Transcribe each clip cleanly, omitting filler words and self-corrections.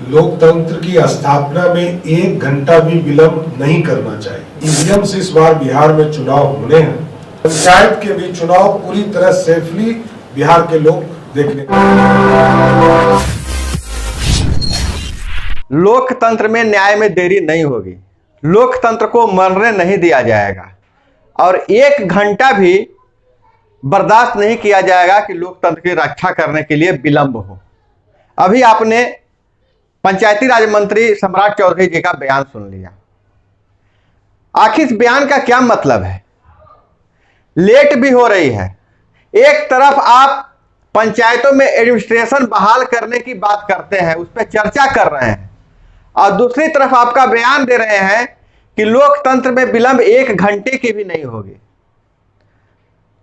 लोकतंत्र की स्थापना में 1 घंटा भी विलंब नहीं करना चाहिए। ईवीएम से इस बार बिहार में चुनाव होने हैं। पंचायत के भी चुनाव पूरी तरह सेफली बिहार के लोग देखने। लोकतंत्र में न्याय में देरी नहीं होगी। लोकतंत्र को मरने नहीं दिया जाएगा और 1 घंटा भी बर्दाश्त नहीं किया जाएगा कि लोकतंत्र की रक्षा करने के लिए विलंब हो। अभी आपने पंचायती राज मंत्री सम्राट चौधरी जी का बयान सुन लिया। आखिर इस बयान का क्या मतलब है? लेट भी हो रही है। एक तरफ आप पंचायतों में एडमिनिस्ट्रेशन बहाल करने की बात करते हैं, उस पर चर्चा कर रहे हैं, और दूसरी तरफ आपका बयान दे रहे हैं कि लोकतंत्र में विलंब 1 घंटे की भी नहीं होगी।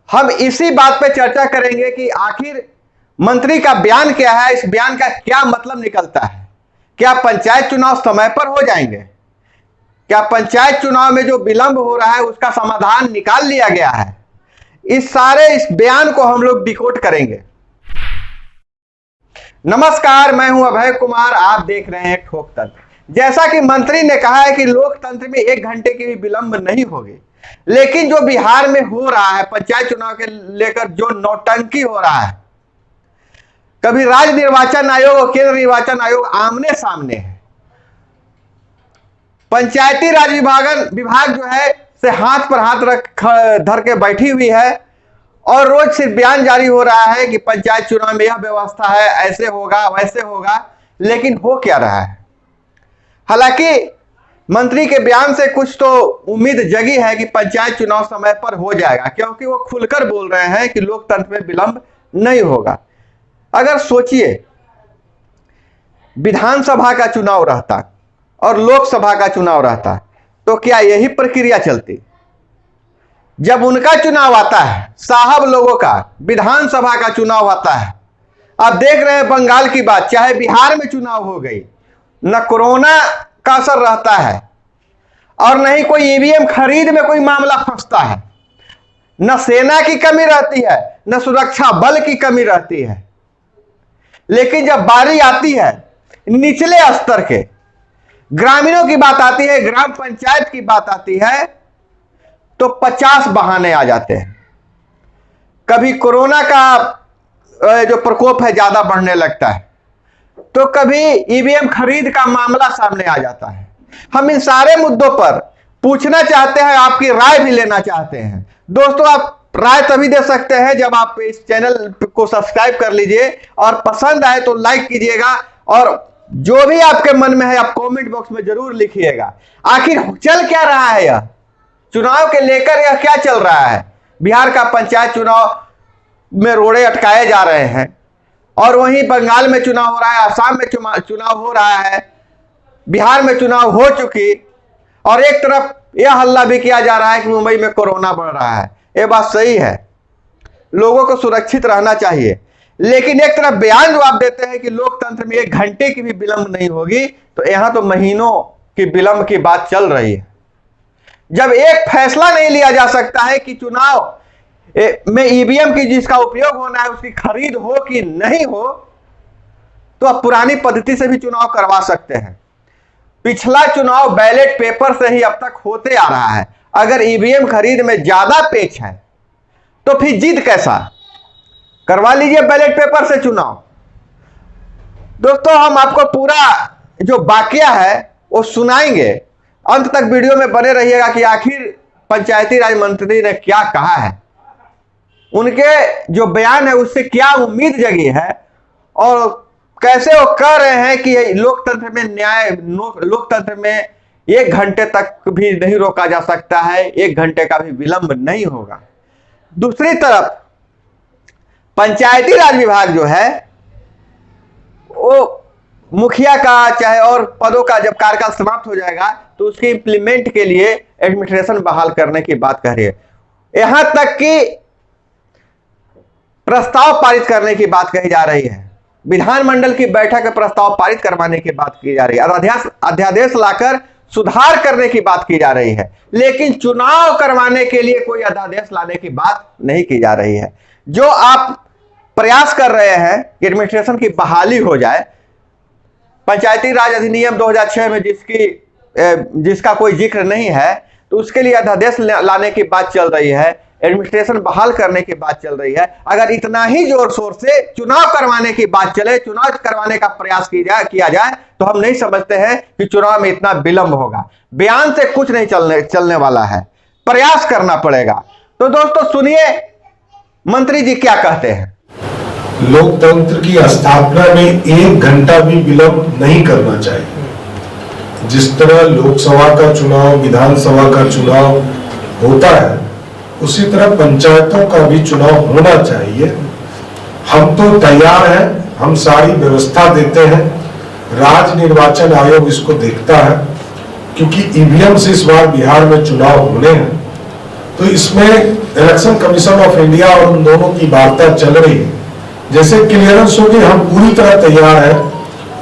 हम इसी बात पर चर्चा करेंगे कि आखिर मंत्री का बयान क्या है, इस बयान का क्या मतलब निकलता है। क्या पंचायत चुनाव समय पर हो जाएंगे? क्या पंचायत चुनाव में जो विलंब हो रहा है उसका समाधान निकाल लिया गया है? इस बयान को हम लोग डिकोड करेंगे। नमस्कार, मैं हूं अभय कुमार, आप देख रहे हैं ठोक तंत्र। जैसा कि मंत्री ने कहा है कि लोकतंत्र में 1 घंटे की भी विलंब नहीं होगी, लेकिन जो बिहार में हो रहा है पंचायत चुनाव के लेकर जो नौटंकी हो रहा है, कभी राज्य निर्वाचन आयोग और केंद्र निर्वाचन आयोग आमने सामने है। पंचायती राज विभाग जो है से हाथ पर हाथ धर के बैठी हुई है और रोज सिर्फ बयान जारी हो रहा है कि पंचायत चुनाव में यह व्यवस्था है, ऐसे होगा वैसे होगा, लेकिन हो क्या रहा है? हालांकि मंत्री के बयान से कुछ तो उम्मीद जगी है कि पंचायत चुनाव समय पर हो जाएगा, क्योंकि वो खुलकर बोल रहे हैं कि लोकतंत्र में विलंब नहीं होगा। अगर सोचिए, विधानसभा का चुनाव रहता और लोकसभा का चुनाव रहता तो क्या यही प्रक्रिया चलती? जब उनका चुनाव आता है, साहब लोगों का विधानसभा का चुनाव आता है, आप देख रहे हैं बंगाल की बात, चाहे बिहार में चुनाव हो गई, न कोरोना का असर रहता है और न ही कोई ईवीएम खरीद में कोई मामला फंसता है, न सेना की कमी रहती है, न सुरक्षा बल की कमी रहती है। लेकिन जब बारी आती है निचले स्तर के ग्रामीणों की बात आती है, ग्राम पंचायत की बात आती है, तो 50 बहाने आ जाते हैं। कभी कोरोना का जो प्रकोप है ज्यादा बढ़ने लगता है, तो कभी ईवीएम खरीद का मामला सामने आ जाता है। हम इन सारे मुद्दों पर पूछना चाहते हैं, आपकी राय भी लेना चाहते हैं। दोस्तों, आप राय तभी दे सकते हैं जब आप इस चैनल को सब्सक्राइब कर लीजिए और पसंद आए तो लाइक कीजिएगा, और जो भी आपके मन में है आप कमेंट बॉक्स में जरूर लिखिएगा। आखिर चल क्या रहा है? यह चुनाव के लेकर यह क्या चल रहा है? बिहार का पंचायत चुनाव में रोड़े अटकाए जा रहे हैं और वहीं बंगाल में चुनाव हो रहा है, आसाम में चुनाव हो रहा है, बिहार में चुनाव हो चुकी, और एक तरफ यह हल्ला भी किया जा रहा है कि मुंबई में कोरोना बढ़ रहा है। यह बात सही है, लोगों को सुरक्षित रहना चाहिए, लेकिन एक तरफ बयान जो आप देते हैं कि लोकतंत्र में 1 घंटे की भी विलंब नहीं होगी, तो यहां तो महीनों की विलंब की बात चल रही है। जब एक फैसला नहीं लिया जा सकता है कि चुनाव में ईवीएम की जिसका उपयोग होना है उसकी खरीद हो कि नहीं हो, तो आप पुरानी पद्धति से भी चुनाव करवा सकते हैं। पिछला चुनाव बैलेट पेपर से ही अब तक होते आ रहा है। अगर ईवीएम खरीद में ज्यादा पेच है तो फिर जिद कैसा? करवा लीजिए बैलेट पेपर से चुनाव। दोस्तों, हम आपको पूरा जो वाकया है वो सुनाएंगे, अंत तक वीडियो में बने रहिएगा कि आखिर पंचायती राज मंत्री ने क्या कहा है, उनके जो बयान है उससे क्या उम्मीद जगी है, और कैसे वो कह रहे हैं कि लोकतंत्र में 1 घंटे तक भी नहीं रोका जा सकता है, 1 घंटे का भी विलंब नहीं होगा। दूसरी तरफ पंचायती राज विभाग जो है वो मुखिया का चाहे और पदों का जब कार्यकाल समाप्त हो जाएगा तो उसके इंप्लीमेंट के लिए एडमिनिस्ट्रेशन बहाल करने की बात कह रही है। यहां तक कि प्रस्ताव पारित करने की बात कही जा रही है, विधानमंडल की बैठक में प्रस्ताव पारित करवाने की बात की जा रही है, अध्यादेश लाकर सुधार करने की बात की जा रही है, लेकिन चुनाव करवाने के लिए कोई अध्यादेश लाने की बात नहीं की जा रही है। जो आप प्रयास कर रहे हैं कि एडमिनिस्ट्रेशन की बहाली हो जाए, पंचायती राज अधिनियम 2006 में जिसका कोई जिक्र नहीं है, तो उसके लिए अध्यादेश लाने की बात चल रही है, एडमिनिस्ट्रेशन बहाल करने की बात चल रही है। अगर इतना ही जोर शोर से चुनाव करवाने की बात चले, चुनाव करवाने का प्रयास किया जाए, तो हम नहीं समझते हैं कि चुनाव में इतना विलंब होगा। बयान से कुछ नहीं चलने वाला है, प्रयास करना पड़ेगा। तो दोस्तों सुनिए मंत्री जी क्या कहते हैं। लोकतंत्र की स्थापना में 1 घंटा भी विलंब नहीं करना चाहिए। जिस तरह लोकसभा का चुनाव, विधानसभा का चुनाव होता है, उसी तरह पंचायतों का भी चुनाव होना चाहिए। हम तो तैयार हैं, हम सारी व्यवस्था देते हैं, राज्य निर्वाचन आयोग इसको देखता है, क्योंकि ईवीएम से इस बार बिहार में चुनाव होने हैं। तो इसमें इलेक्शन कमीशन ऑफ इंडिया और उन दोनों की वार्ता चल रही है। जैसे क्लियरेंस होगी, हम पूरी तरह तैयार हैं।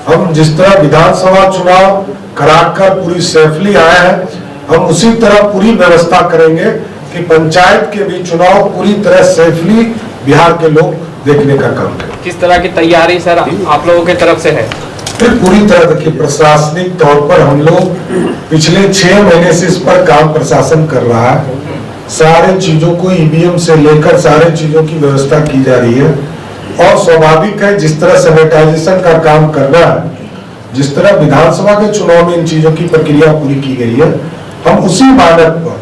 हम जिस तरह विधानसभा चुनाव कराकर पूरी सेफली आए हैं, हम उसी तरह पूरी व्यवस्था करेंगे कि पंचायत के भी चुनाव पूरी तरह सेफली बिहार के लोग देखने का काम करें। किस तरह की तैयारी सर आप लोगों की तरफ से है? फिर पूरी तरह देखिए, प्रशासनिक तौर पर हम लोग पिछले 6 महीने से इस पर काम प्रशासन कर रहा है। सारे चीजों को ईवीएम से लेकर सारे चीजों की व्यवस्था की जा रही है। और स्वाभाविक है, जिस तरह सैनिटाइजेशन का काम करना है, जिस तरह विधानसभा के चुनाव में इन चीजों की प्रक्रिया पूरी की गई है, हम उसी मानक पर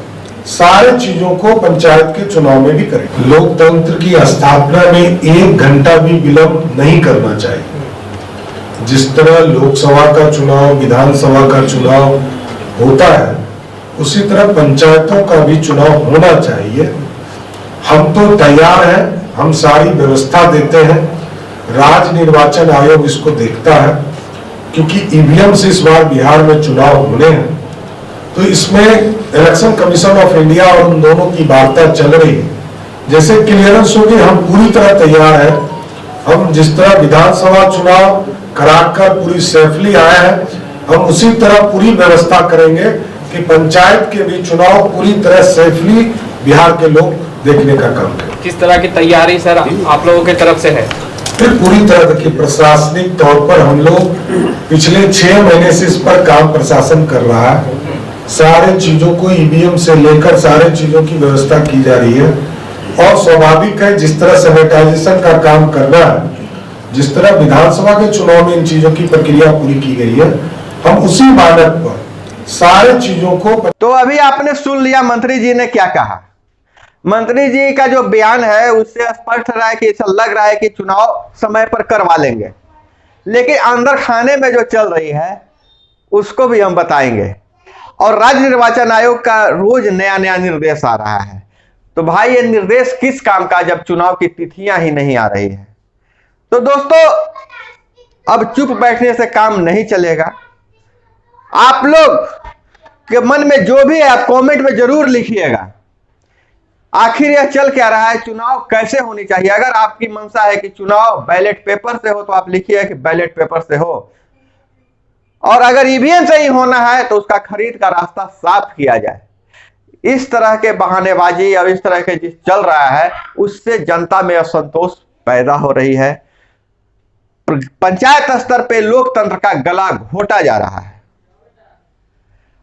सारे चीजों को पंचायत के चुनाव में भी करेंगे। लोकतंत्र की स्थापना में 1 घंटा भी विलंब नहीं करना चाहिए। जिस तरह लोकसभा का चुनाव, विधानसभा का चुनाव होता है, उसी तरह पंचायतों का भी चुनाव होना चाहिए। हम तो तैयार हैं, हम सारी व्यवस्था देते हैं, राज्य निर्वाचन आयोग इसको देखता है, क्योंकि ईवीएम से इस बार बिहार में चुनाव होने हैं। तो इसमें इलेक्शन कमीशन ऑफ इंडिया और उन दोनों की वार्ता चल रही है। जैसे क्लियरेंस होगी, हम पूरी तरह तैयार हैं। हम जिस तरह विधानसभा चुनाव कराकर पूरी सेफली आए हैं, हम उसी तरह पूरी व्यवस्था करेंगे कि पंचायत के भी चुनाव पूरी तरह सेफली बिहार के लोग देखने का काम करें। किस तरह की तैयारी सर आप लोगों की तरफ से है? फिर पूरी तरह देखिए, प्रशासनिक तौर पर हम लोग पिछले 6 महीने से इस पर काम प्रशासन कर रहा है। सारे चीजों को ईवीएम से लेकर सारे चीजों की व्यवस्था की जा रही है। और स्वाभाविक है, जिस तरह सैनिटाइजेशन का काम करना है, जिस तरह विधानसभा के चुनाव में इन चीजों की प्रक्रिया पूरी की गई है, हम उसी मानक पर सारे चीजों को। तो अभी आपने सुन लिया मंत्री जी ने क्या कहा। मंत्री जी का जो बयान है उससे स्पष्ट रहा है कि ऐसा लग रहा है कि चुनाव समय पर करवा लेंगे, लेकिन अंदर खाने में जो चल रही है उसको भी हम बताएंगे। और राज्य निर्वाचन आयोग का रोज नया नया निर्देश आ रहा है। तो भाई ये निर्देश किस काम का, जब चुनाव की तिथियां ही नहीं आ रही है। तो दोस्तों अब चुप बैठने से काम नहीं चलेगा। आप लोग के मन में जो भी है आप कमेंट में जरूर लिखिएगा। आखिर यह चल क्या रहा है, चुनाव कैसे होनी चाहिए। अगर आपकी मंशा है कि चुनाव बैलेट पेपर से हो, तो आप लिखिए कि बैलेट पेपर से हो। और अगर ईवीएम से ही होना है तो उसका खरीद का रास्ता साफ किया जाए। इस तरह के बहानेबाजी और इस तरह के जिस चल रहा है, उससे जनता में असंतोष पैदा हो रही है। पंचायत स्तर पे लोकतंत्र का गला घोटा जा रहा है।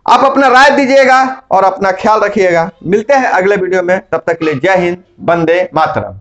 आप अपना राय दीजिएगा और अपना ख्याल रखिएगा। मिलते हैं अगले वीडियो में, तब तक के लिए जय हिंद, वंदे मातरम।